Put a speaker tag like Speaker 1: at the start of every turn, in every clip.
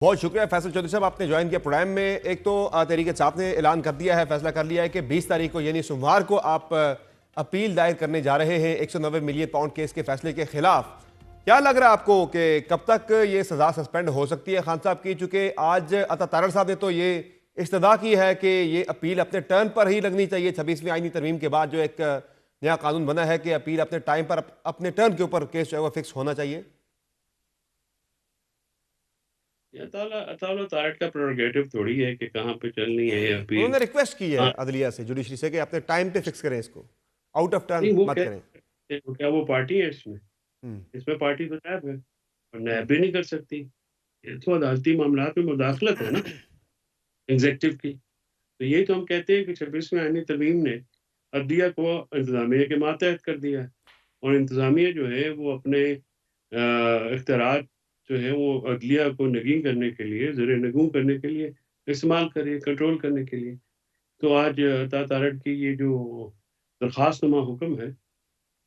Speaker 1: بہت شکریہ فیصل چودھری صاحب، آپ نے جوائن کیا پروگرام میں۔ ایک تو تحریک انصاف نے اعلان کر دیا ہے، فیصلہ کر لیا ہے کہ 20 تاریخ کو یعنی سوموار کو آپ اپیل دائر کرنے جا رہے ہیں 190 ملین پاؤنڈ کیس کے فیصلے کے خلاف۔ کیا لگ رہا ہے آپ کو کہ کب تک یہ سزا سسپینڈ ہو سکتی ہے خان صاحب کی؟ چونکہ آج عطا تارڑ صاحب نے تو یہ استدعا کی ہے کہ یہ اپیل اپنے ٹرن پر ہی لگنی چاہیے۔ 26ویں آئینی ترمیم کے بعد جو ایک نیا قانون بنا ہے کہ اپیل اپنے ٹائم پر اپنے ٹرن کے اوپر کیس جو ہے وہ فکس ہونا چاہیے۔
Speaker 2: اطالع تارٹ کا پروگیٹو تھوڑی ہے کہ کہاں پہ چلنی ہے
Speaker 1: انہوں
Speaker 2: اپیل۔
Speaker 1: نے ریکویسٹ کی ہے
Speaker 2: ہاں
Speaker 1: عدلیہ سے، جوڈیشری سے، کہ اپنے ٹائم پہ فکس کریں اس کو، آؤٹ آف ٹرن
Speaker 2: نہیں، وہ
Speaker 1: مت کریں۔
Speaker 2: کیا وہ پارٹی ہے اس میں؟
Speaker 1: ہوں
Speaker 2: اس میں پارٹی تو نیب ہے اور
Speaker 1: ہوں
Speaker 2: نیب بھی نہیں کر سکتی۔ یہ تو عدالتی معاملات میں مداخلت ہے نا ایگزیکٹو کی۔ تو یہی تو ہم کہتے ہیں کہ 26ویں آئینی ترمیم نے عدلیہ کو انتظامیہ کے ماتحت کر دیا ہے، اور انتظامیہ جو ہے وہ اپنے اختیارات جو ہے وہ عدلیہ کو نگین کرنے کے لیے، زیر نگوں کرنے کے لیے استعمال کرے، کنٹرول کرنے کے لیے۔ تو آج عطا تارڑ کی یہ جو درخواست نما حکم ہے،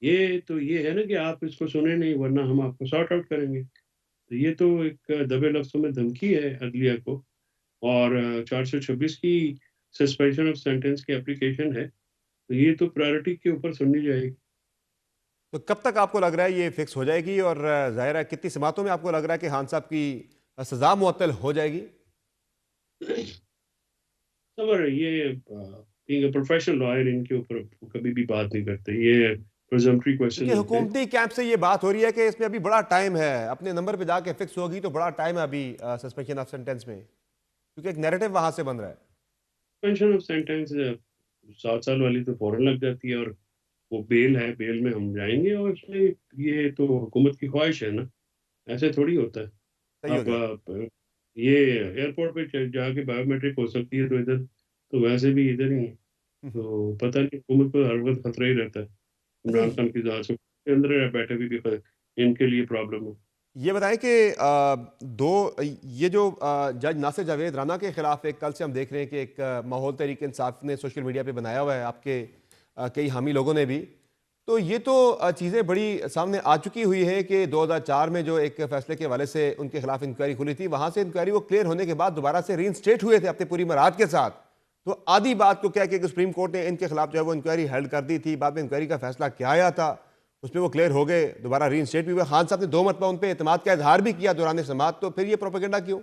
Speaker 2: یہ ہے نا کہ آپ اس کو سنیں نہیں ورنہ ہم آپ کو سارٹ آؤٹ کریں گے۔ تو یہ تو ایک دبے لفظوں میں دھمکی ہے عدلیہ کو، اور 426 کی سسپینشن آف سینٹنس کی اپلیکیشن ہے، تو یہ تو پرائرٹی کے اوپر سننی جائے گی۔
Speaker 1: تو کب تک آپ کو لگ رہا ہے یہ فکس ہو جائے گی، اور ظاہر ہے کتنی سماعتوں میں آپ کو لگ رہا ہے کہ خان صاحب کی سزا معطل ہو جائے گی؟
Speaker 2: خبر یہ پروفیشنل لائر ان کے اوپر کبھی بھی بات نہیں کرتے، یہ پرزمپٹری کوشچن
Speaker 1: کیونکہ
Speaker 2: ہوتے ہیں۔
Speaker 1: حکومتی کیمپ سے یہ بات ہو رہی ہے کہ اس میں ابھی بڑا ٹائم ہے، اپنے نمبر پہ جا کے فکس ہوگی تو بڑا ٹائم ہے ابھی سسپینشن آف سینٹنس میں، کیونکہ ایک نیریٹو وہاں سے بن رہا ہے۔
Speaker 2: سسپینشن آف سینٹنس 7 سال والی تو فوراً لگ جاتی ہے، اور وہ بیل ہے، بیل میں ہم جائیں گے، اور اس میں یہ تو حکومت کی خواہش ہے نا، ایسے تھوڑی ہوتا ہے۔
Speaker 1: صحیح ہو
Speaker 2: اب
Speaker 1: گیا۔
Speaker 2: یہ ایئرپورٹ پہ جا کے بایو میٹرک ہو سکتی ہے، تو ادھر تو ویسے بھی ادھر ہی ہے، تو پتہ نہیں حکومت کو ہر وقت خطرہ ہی رہتا ہے
Speaker 1: اچھا،
Speaker 2: عمران خان کی ذات سے کے اندر بیٹھے بھی ان کے لیے پرابلم ہو۔
Speaker 1: یہ بتائیں کہ یہ جو جج ناصر جاوید رانا کے خلاف ایک کل سے ہم دیکھ رہے ہیں کہ ایک ماحول تحریک انصاف نے سوشل میڈیا پہ بنایا ہوا ہے، آپ کے کئی حامی لوگوں نے بھی، تو یہ تو چیزیں بڑی سامنے آ چکی ہوئی ہے کہ 2004 میں جو ایک فیصلے کے حوالے سے ان کے خلاف انکوائری کھلی تھی، وہاں سے انکوائری وہ کلیئر ہونے کے بعد دوبارہ سے ری انسٹیٹ ہوئے تھے اپنے پوری مراحت کے ساتھ۔ تو آدھی بات کو کیا کہ سپریم کورٹ نے ان کے خلاف جو ہے وہ انکوائری ہیلڈ کر دی تھی، بعد میں انکوائری کا فیصلہ کیا آیا تھا، اس میں وہ کلیئر ہو گئے، دوبارہ ری انسٹیٹ بھی ہوئے۔ خان صاحب نے 2 مرتبہ ان پہ اعتماد کا اظہار بھی کیا دوران سماعت، تو پھر یہ پروپیگنڈا کیوں؟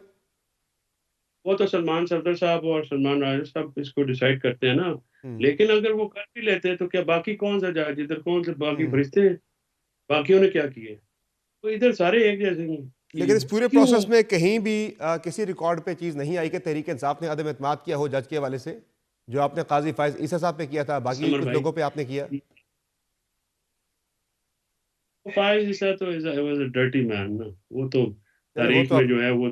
Speaker 2: وہ تو سلمان صفدر صاحب اور سلمان راجہ صاحب اس کو ڈیسائیڈ کرتے ہیں نا،
Speaker 1: ہوں
Speaker 2: لیکن اگر وہ کر بھی لیتے ہیں تو کیا باقی کون سا جج، ادھر کون سے باقی
Speaker 1: ہوں
Speaker 2: فرشتے ہیں، باقیوں نے کیا کیے؟ تو ادھر سارے ایک جیسے ہیں کہ
Speaker 1: لیکن اس پورے
Speaker 2: کیوں؟
Speaker 1: پروسیس میں کہیں بھی کسی ریکارڈ پہ چیز نہیں آئی کہ تحریک انصاف نے عدم اعتماد کیا ہو جج کے حوالے سے، جو آپ نے قاضی فائز عیسیٰ صاحب پہ کیا تھا، باقی
Speaker 2: سمر
Speaker 1: کچھ
Speaker 2: بھائی،
Speaker 1: لوگوں پہ آپ نے کیا؟
Speaker 2: فائز عیسیٰ تو واز اے ڈرٹی مین نا، وہ تو
Speaker 1: چلے وہ
Speaker 2: تاریخ
Speaker 1: تو
Speaker 2: میں
Speaker 1: اب
Speaker 2: جو ہے وہ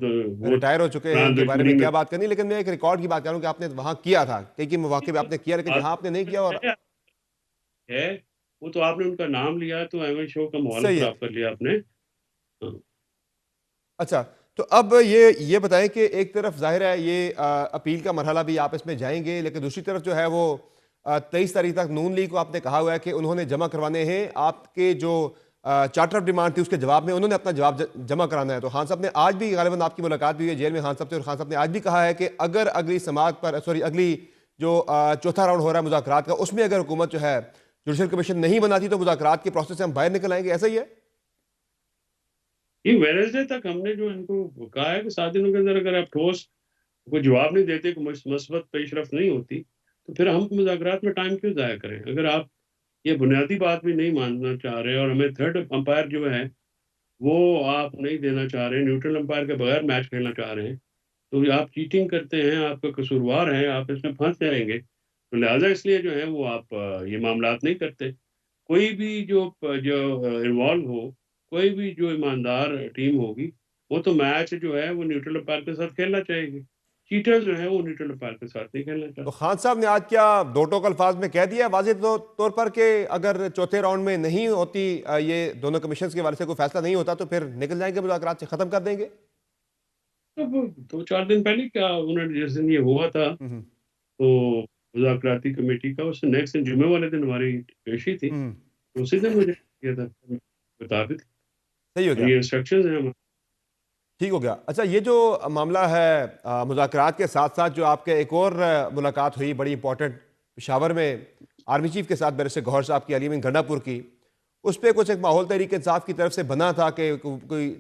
Speaker 1: ریٹائر ہو چکے ہیں، ان
Speaker 2: قرآن
Speaker 1: کے بارے میں
Speaker 2: دشمنی میں
Speaker 1: کیا بات کرنی، لیکن میں ایک ریکارڈ کی بات کروں کہ آپ نے وہاں کیا تھا، کئی مواقع پہ آپ نے کیا، لیکن
Speaker 2: بات
Speaker 1: جہاں آپ نے نہیں کیا اور
Speaker 2: ہے، وہ تو آپ نے ان کا نام لیا تو ایون شو کا ماحول
Speaker 1: صحیح ہے۔
Speaker 2: خراب کر لیا آپ نے۔ ہاں۔
Speaker 1: اچھا، تو اب یہ بتائیں کہ ایک طرف ظاہر ہے یہ اپیل کا مرحلہ بھی آپ اس میں جائیں گے، لیکن دوسری طرف جو ہے وہ 23 تاریخ تک نون لیگ کو آپ نے کہا ہوا ہے کہ انہوں نے جمع کروانے ہیں، آپ کے جو چارٹر آف ڈیمانڈ تھی اس کے جواب میں انہوں نے اپنا جواب جمع کرانا ہے۔ تو خان صاحب نے آج بھی، غالباً آپ کی ملاقات بھی ہوئی ہے جیل میں خان صاحب سے، اور خان صاحب نے آج بھی کہا ہے کہ اگر اگلی سماعت پر اگلی جو چوتھا راؤنڈ ہو رہا ہے مذاکرات کا، اس میں اگر حکومت جو ہے جوڈیشل کمیشن نہیں بناتی تو مذاکرات کے پروسیس سے ہم باہر نکل آئیں گے، ایسا ہی ہے؟
Speaker 2: یہ ویڈنسڈے تک ہم نے جو ان کو کہا ہے کہ 7 دنوں کے اندر اگر آپ ٹھوس کوئی جواب نہیں دیتے، کوئی مثبت پیش رفت نہیں ہوتی، تو پھر ہم مذاکرات میں ٹائم کیوں ضائع کریں؟ اگر آپ یہ بنیادی بات بھی نہیں ماننا چاہ رہے اور ہمیں تھرڈ امپائر جو ہے وہ آپ نہیں دینا چاہ رہے، نیوٹرل امپائر کے بغیر میچ کھیلنا چاہ رہے ہیں، تو آپ چیٹنگ کرتے ہیں، آپ کا قصوروار ہیں، آپ اس میں پھنس جائیں گے۔ تو لہٰذا اس لیے جو ہے وہ آپ یہ معاملات نہیں کرتے۔ کوئی بھی جو انوالو ہو، کوئی بھی جو ایماندار ٹیم ہوگی، وہ تو میچ جو ہے وہ نیوٹرل امپائر کے ساتھ کھیلنا چاہے گی۔ چیٹر جو ہے وہ نیوٹرل امپائر کے ساتھ نہیں کھیلنا
Speaker 1: تو
Speaker 2: چاہتے۔
Speaker 1: خان صاحب نے آج کیا دو ٹوک الفاظ میں کہہ دیا واضح طور پر کہ اگر چوتھے راؤنڈ میں نہیں ہوتی یہ دونوں کمیشنز کے حوالے سے کوئی فیصلہ نہیں ہوتا تو پھر نکل جائیں گے مذاکرات سے، ختم کر دیں گے؟
Speaker 2: تو وہ 2-4 دن پہلے کیا انہوں نے، جس دن یہ ہوا تھا
Speaker 1: ہوں
Speaker 2: تو مذاکراتی کمیٹی کا، اس نیکسٹ دن جمعے والے دن ہماری پیشی تھی،
Speaker 1: ہوں
Speaker 2: اسی دن مجھے کیا تھا بتا دیتے،
Speaker 1: صحیح ہو
Speaker 2: اور
Speaker 1: گیا۔
Speaker 2: یہ انسٹرکشنز ہیں ہمارے۔
Speaker 1: ٹھیک ہو گیا. اچھا یہ جو معاملہ ہے مذاکرات کے ساتھ ساتھ جو آپ کے ایک اور ملاقات ہوئی بڑی امپورٹنٹ پشاور میں آرمی چیف کے ساتھ بیرسٹر گوہر صاحب کی علی مین گنڈا پور کی، اس پہ کچھ ایک ماحول تحریک انصاف کی طرف سے بنا تھا کہ کوئی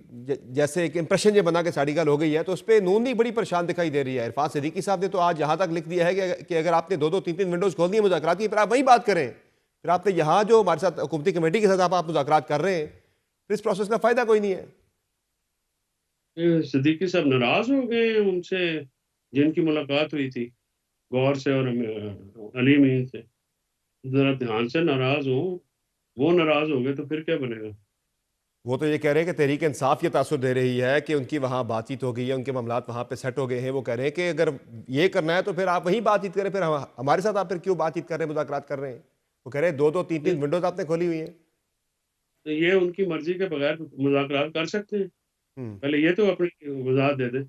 Speaker 1: جیسے ایک امپریشن یہ بنا کہ ساڑی گال ہو گئی ہے، تو اس پہ نون لیگ بڑی پریشان دکھائی دے رہی ہے. عرفان صدیقی صاحب نے تو آج یہاں تک لکھ دیا ہے کہ اگر آپ نے 2-3 ونڈوز کھول دی ہیں مذاکرات کی، پھر آپ وہیں بات کریں. پھر آپ نے یہاں جو ہمارے ساتھ حکومتی کمیٹی کے ساتھ آپ مذاکرات کر رہے ہیں، پھر اس پروسیس کا فائدہ کوئی نہیں ہے.
Speaker 2: صدیقی صاحب ناراض ہو گئے ہیں ان سے جن کی ملاقات ہوئی تھی گور سے اور علی مین سے. ذرا دھیان سے ناراض ہوں. وہ ناراض ہو گئے تو پھر کیا بنے گا؟
Speaker 1: وہ تو یہ کہہ رہے ہیں کہ تحریک انصاف یہ تاثر دے رہی ہے کہ ان کی وہاں بات چیت ہو گئی ہے، ان کے معاملات وہاں پہ سیٹ ہو گئے ہیں. وہ کہہ رہے ہیں کہ اگر یہ کرنا ہے تو پھر آپ وہیں بات چیت کریں، پھر ہمارے ساتھ آپ پھر کیوں بات چیت کر رہے ہیں، مذاکرات کر رہے ہیں. وہ کہہ رہے ہیں 2-3 ونڈوز آپ نے کھولی ہوئی ہیں.
Speaker 2: تو یہ ان کی مرضی کے بغیر مذاکرات کر سکتے ہیں؟
Speaker 1: ہوں
Speaker 2: پہلے یہ تو اپنی وضاحت دے دیں.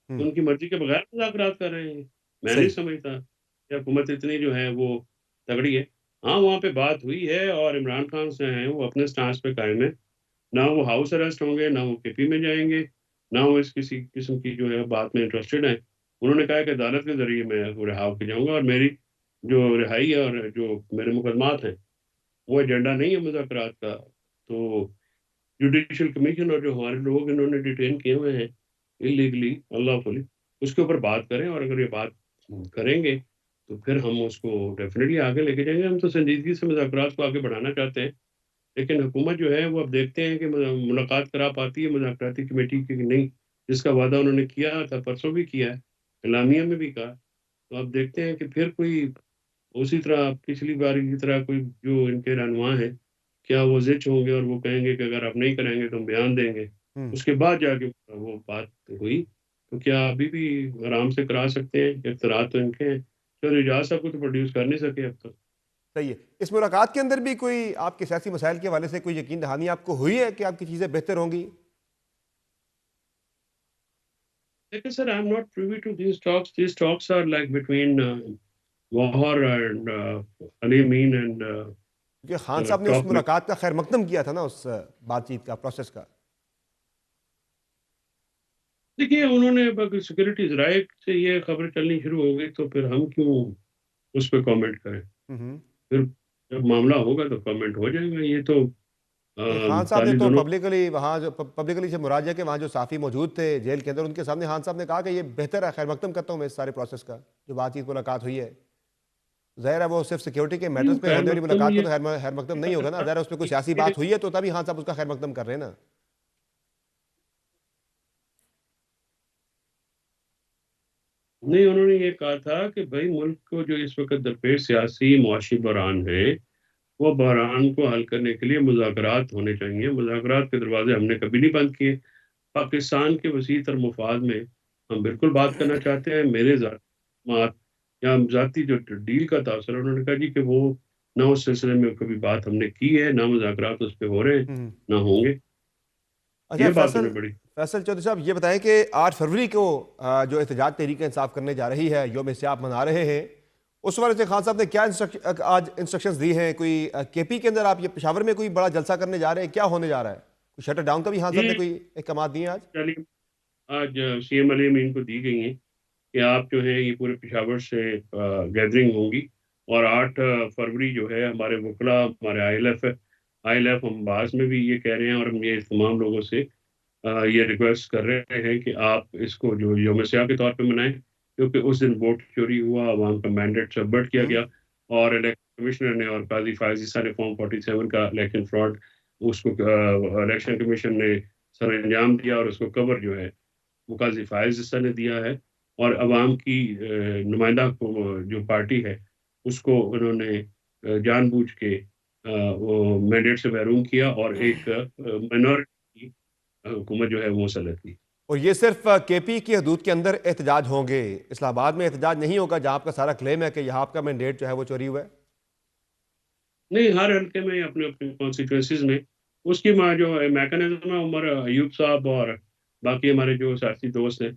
Speaker 1: ہوں
Speaker 2: ان کی مرضی کے بغیر مذاکرات کر رہے ہیں. میں نہیں
Speaker 1: صحیح.
Speaker 2: سمجھتا کہ حکومت اتنی جو ہے وہ تگڑی ہے. ہاں وہاں پہ بات ہوئی ہے اور عمران خان سے ہیں وہ اپنے سٹانس پہ قائم ہے. نہ وہ ہاؤس اریسٹ ہوں گے، نہ وہ کے پی میں جائیں گے، نہ وہ اس کسی قسم کی جو ہے بات میں انٹرسٹڈ ہیں. انہوں نے کہا کہ عدالت کے ذریعے میں رہا ہو کے جاؤں گا، اور میری جو رہائی ہے اور جو میرے مقدمات ہیں وہ ایجنڈا نہیں ہے مذاکرات کا. تو جوڈیشل کمیشن اور جو ہمارے لوگ انہوں نے ڈیٹین کیے ہوئے ہیں انلیگلی اللہ فلی، اس کے اوپر بات کریں. اور اگر یہ بات کریں گے تو پھر ہم اس کو ڈیفینیٹلی آگے لے کے جائیں گے. ہم تو سنجیدگی سے مذاکرات کو آگے بڑھانا چاہتے ہیں، لیکن حکومت جو ہے وہ اب دیکھتے ہیں کہ ملاقات کرا پاتی ہے مذاکراتی کمیٹی کی کہ نہیں. جس کا وعدہ انہوں نے کیا تھا پرسوں بھی کیا ہے، اعلامیہ میں بھی کہا. تو اب دیکھتے ہیں کہ پھر کوئی اسی طرح پچھلی بار کی طرح کوئی جو ان کے رہنما ہیں کیا وہ زچ ہوں گے اور وہ کہیں گے کہ اگر آپ نہیں کریں گے تو ہم بیان دیں گے.
Speaker 1: ہوں
Speaker 2: اس کے بعد جا کے وہ بات ہوئی. تو کیا ابھی بھی آرام سے کرا سکتے ہیں؟ اختراعات تو ان کے ہیں. چلو اجاز صاحب کو تو پروڈیوس کر نہیں سکے اب تک.
Speaker 1: صحیح ہے. اس ملاقات کے اندر بھی کوئی آپ کے سیاسی مسائل کے حوالے سے کوئی یقین دہانی آپ کو ہوئی ہے کہ آپ کی چیزیں بہتر ہوں گی؟
Speaker 2: لیکن sir I am not privy to these talks. These talks are like between Wahar and Ali Amin and
Speaker 1: کیونکہ خان
Speaker 2: the
Speaker 1: صاحب نے اس
Speaker 2: top.
Speaker 1: ملاقات کا خیر مقدم کیا تھا نا، اس بات چیت کا پروسیس کا.
Speaker 2: دیکھیے انہوں نے اگر سیکورٹی ذرائع سے یہ خبر چلنی شروع ہو گئی تو پھر ہم کیوں اس پہ کامنٹ کریں؟
Speaker 1: ہوں
Speaker 2: پھر جب معاملہ ہوگا تو کامنٹ ہو جائے گا. یہ تو
Speaker 1: نہیں، خان صاحب نے
Speaker 2: تالی
Speaker 1: تو
Speaker 2: دونوں.
Speaker 1: پبلکلی وہاں جو پبلکلی سے مراجعہ کے وہاں جو صحافی موجود تھے جیل کے اندر، ان کے سامنے خان صاحب نے کہا کہ یہ بہتر ہے، خیر مقدم کرتا ہوں میں اس سارے پروسیس کا جو بات چیت ملاقات ہوئی ہے. ظاہر ہے وہ صرف سیکیورٹی کے میٹرز پہ
Speaker 2: خیر
Speaker 1: ہونے والی
Speaker 2: مقدم
Speaker 1: ملاقات کو
Speaker 2: یہ
Speaker 1: تو خیر مقدم نہیں ہوگا نا. ظاہر ہے اس پہ کوئی سیاسی بات ہوئی ہے تو تبھی خان صاحب اس کا خیر مقدم کر رہے ہیں نا.
Speaker 2: نہیں، انہوں نے یہ کہا تھا کہ بھائی ملک کو جو اس وقت درپیش سیاسی معاشی بحران ہے وہ بحران کو حل کرنے کے لیے مذاکرات ہونے چاہیے. مذاکرات کے دروازے ہم نے کبھی نہیں بند کیے. پاکستان کے وسیع تر مفاد میں ہم بالکل بات کرنا چاہتے ہیں. میرے ذات یا ذاتی جو ڈیل کا تاثر ہے، انہوں نے کہا جی کہ وہ نہ اس سلسلے میں کبھی بات ہم نے کی ہے، نہ مذاکرات اس پہ ہو رہے ہیں،
Speaker 1: ہوں
Speaker 2: نہ ہوں گے.
Speaker 1: اچھا
Speaker 2: یہ بات
Speaker 1: فیصل
Speaker 2: انہیں بڑی.
Speaker 1: فیصل چودھری صاحب یہ بتائیں کہ 8 فروری کو جو احتجاج تحریک انصاف کرنے جا رہی ہے، یوم سیاپ منا رہے ہیں، اس والے سے خان صاحب نے کیا آج انسٹرکشنز دی ہیں؟ کوئی کے پی کے اندر آپ یہ پشاور میں کوئی بڑا جلسہ کرنے جا رہے ہیں، کیا ہونے جا رہا ہے؟ کوئی شٹر ڈاؤن کا بھی خان صاحب نے
Speaker 2: یہ
Speaker 1: کوئی احکامات دیے ہیں آج؟
Speaker 2: تعلیم آج سی ایم علی امین کو دی گئی ہیں کہ آپ جو ہے یہ پورے پشاور سے گیدرنگ ہوں گی. اور 8 فروری جو ہے ہمارے وکلا، ہمارے آئی ایل ایف ہم بعض میں بھی یہ کہہ رہے ہیں اور ہم یہ تمام لوگوں سے یہ ریکویسٹ کر رہے ہیں کہ آپ اس کو جو یوم سیاہ کے طور پہ منائیں، کیونکہ اس دن ووٹ چوری ہوا، عوام کا مینڈیٹ سبمٹ کیا
Speaker 1: ہوں
Speaker 2: گیا اور الیکشن کمشنر نے اور قاضی فائز عیسیٰ نے فارم 47 کا الیکشن فراڈ اس کو الیکشن کمیشن نے سر انجام دیا اور اس کو کور جو ہے وہ قاضی فائز عیسیٰ نے دیا ہے. اور عوام کی نمائندہ جو پارٹی ہے اس کو انہوں نے جان بوجھ کے مینڈیٹ سے محروم کیا اور ایک مائنورٹی حکومت جو ہے وہ مسلط کی.
Speaker 1: اور یہ صرف کے پی کی حدود کے اندر احتجاج ہوں گے، اسلام آباد میں احتجاج نہیں ہوگا جہاں آپ کا سارا کلیم ہے کہ یہاں آپ کا مینڈیٹ جو ہے وہ چوری ہوا ہے؟
Speaker 2: نہیں، ہر حلقے میں اپنے اپنے کانسٹیٹوئنسیز میں اس کی جو میکانزم ہے عمر ایوب صاحب اور باقی ہمارے جو سیاسی دوست ہیں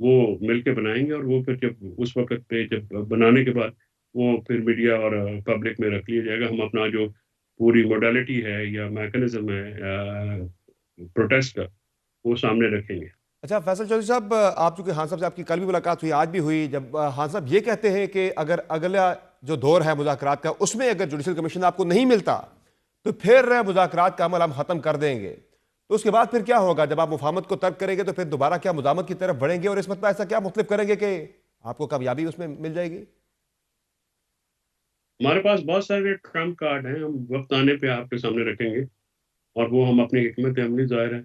Speaker 2: وہ مل کے بنائیں گے. اور وہ پھر جب اس وقت پہ جب بنانے کے بعد وہ پھر میڈیا اور پبلک میں رکھ لیا جائے گا. ہم اپنا جو پوری موڈالٹی ہے یا میکانزم ہے پروٹیسٹ کا وہ سامنے رکھیں گے.
Speaker 1: اچھا فیصل چودھری صاحب، آپ چونکہ خان صاحب سے آپ کی کل بھی ملاقات ہوئی، آج بھی ہوئی، جب خان صاحب یہ کہتے ہیں کہ اگر اگلا جو دور ہے مذاکرات کا اس میں اگر جوڈیشل کمیشن آپ کو نہیں ملتا تو پھر مذاکرات کا عمل ہم ختم کر دیں گے، تو اس کے بعد پھر کیا ہوگا؟ جب آپ مفاہمت کو ترک کریں گے تو پھر دوبارہ کیا مزاحمت کی طرف بڑھیں گے، اور اس مطلب ایسا کیا مختلف کریں گے کہ آپ کو کامیابی اس میں مل جائے گی؟
Speaker 2: ہمارے پاس بہت سارے ٹرمپ کارڈ ہیں، ہم وقت آنے پہ آپ کے سامنے رکھیں گے، اور وہ ہم اپنی حکمت عملی ظاہر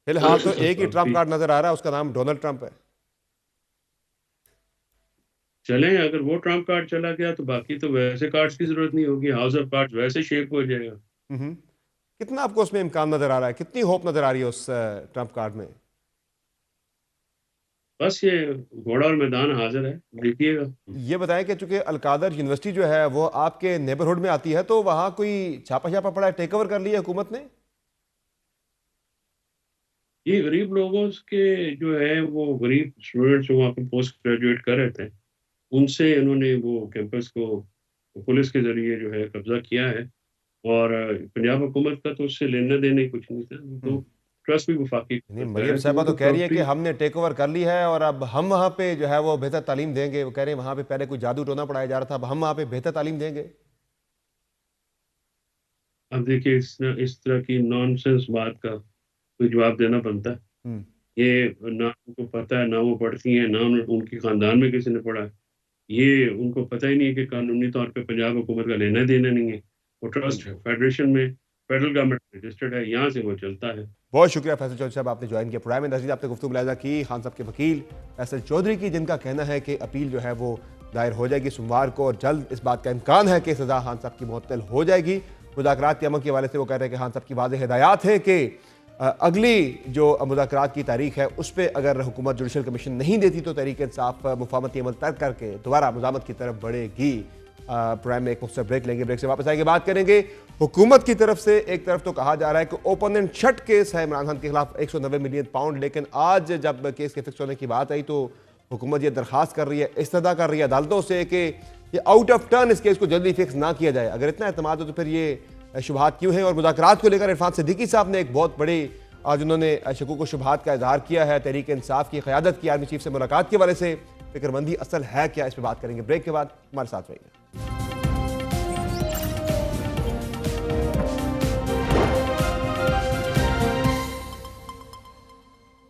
Speaker 1: فی الحال تو
Speaker 2: ہے
Speaker 1: ایک ہی ٹرمپ
Speaker 2: ابھی
Speaker 1: کارڈ نظر آ رہا ہے، اس کا نام ڈونلڈ ٹرمپ ہے۔
Speaker 2: چلیں، اگر وہ ٹرمپ کارڈ چلا گیا تو باقی تو ویسے کارڈز کی ضرورت نہیں ہوگی، ہاؤس آف کارڈز ویسے شیپ ہو جائے گا۔
Speaker 1: ہوں۔ کتنا آپ کو اس میں امکان نظر آ رہا ہے، کتنی ہوپ نظر آ رہی ہے اس ٹرمپ کارڈ میں؟
Speaker 2: بس یہ گھوڑا اور میدان حاضر ہے، دیکھیے گا۔
Speaker 1: یہ بتائیں کہ چونکہ القادر یونیورسٹی جو ہے وہ آپ کے نیبرہڈ میں آتی ہے، تو وہاں کوئی چھاپا چھاپا پڑا ہے، ٹیک اوور کر لیا ہے حکومت نے؟
Speaker 2: یہ غریب لوگوں کے جو ہے، وہ غریب اسٹوڈنٹس وہاں پہ پوسٹ گریجویٹ کر رہے تھے، ان سے انہوں نے وہ کیمپس کو پولیس کے ذریعے جو ہے قبضہ کیا ہے، اور پنجاب حکومت کا تو اس سے لینا دینا ہی کچھ نہیں تھا، تو ٹرسٹ بھی وفاقی
Speaker 1: یعنی
Speaker 2: کرتا
Speaker 1: مریم
Speaker 2: ہے، تو
Speaker 1: صاحبہ
Speaker 2: وہ
Speaker 1: تو
Speaker 2: تو
Speaker 1: کہہ رہی ہے کہ
Speaker 2: پراپرٹی
Speaker 1: ہم نے ٹیک اوور کر لی ہے اور اب ہم وہاں پہ جو ہے وہ بہتر تعلیم دیں گے، وہ کہہ رہے ہیں وہاں پہ پہلے کوئی جادو ٹونا پڑھایا جا رہا تھا، اب ہم وہاں پہ بہتر تعلیم دیں گے۔
Speaker 2: اب دیکھیے اس طرح کی نان سینس بات کا کوئی جواب دینا بنتا ہے۔
Speaker 1: ہوں۔
Speaker 2: یہ نہ ان کو پتہ ہے، نہ وہ پڑھتی ہیں، نہ ان کی خاندان میں کسی نے پڑھا ہے، یہ ان کو پتہ ہی نہیں ہے کہ قانونی طور پہ پنجاب حکومت کا لینا دینا نہیں ہے، وہ ٹرسٹ ہے فیڈریشن میں، فیڈرل گورنمنٹ رجسٹرڈ ہے، یہاں سے وہ چلتا ہے۔
Speaker 1: بہت شکریہ فیصل چودھری صاحب، آپ نے جوائن کیا پروگرام میں۔ ناظرین، آپ نے گفتگو ملاحظہ کی خان صاحب کے وکیل فیصل چودھری کی، جن کا کہنا ہے کہ اپیل جو ہے وہ دائر ہو جائے گی سوموار کو، اور جلد اس بات کا امکان ہے کہ سزا خان صاحب کی معطل ہو جائے گی۔ مذاکرات کے عمل کے حوالے سے وہ کہہ رہے ہیں کہ خان صاحب کی واضح ہدایات ہیں کہ اگلی جو مذاکرات کی تاریخ ہے اس پہ اگر حکومت جوڈیشل کمیشن نہیں دیتی تو تحریک انصاف مفاہمتی عمل ترک کر کے دوبارہ مزاحمت کی طرف بڑھے گی۔ پروگرام میں ایک مختصر بریک لیں گے، بریک سے واپس آئیں گے، بات کریں گے حکومت کی طرف سے۔ ایک طرف تو کہا جا رہا ہے کہ اوپن اینڈ شٹ کیس ہے عمران خان کے خلاف 190 ملین پاؤنڈ، لیکن آج جب کیس کے فکس ہونے کی بات آئی تو حکومت یہ درخواست کر رہی ہے، استدعا کر رہی ہے عدالتوں سے کہ یہ آؤٹ آف ٹرن اس کیس کو جلدی فکس نہ کیا جائے۔ اگر اتنا اعتماد ہو تو پھر یہ شبہات کیوں ہیں؟ اور مذاکرات کو لے کر عرفان صدیقی صاحب نے ایک بہت بڑی آج انہوں نے شکوک و شبہات کا اظہار کیا ہے، تحریک انصاف کی قیادت کی آرمی چیف سے ملاقات کے حوالے سے فکر مندی اصل ہے کیا؟ اس پہ بات کریں گے بریک کے بعد، ہمارے ساتھ رہیے۔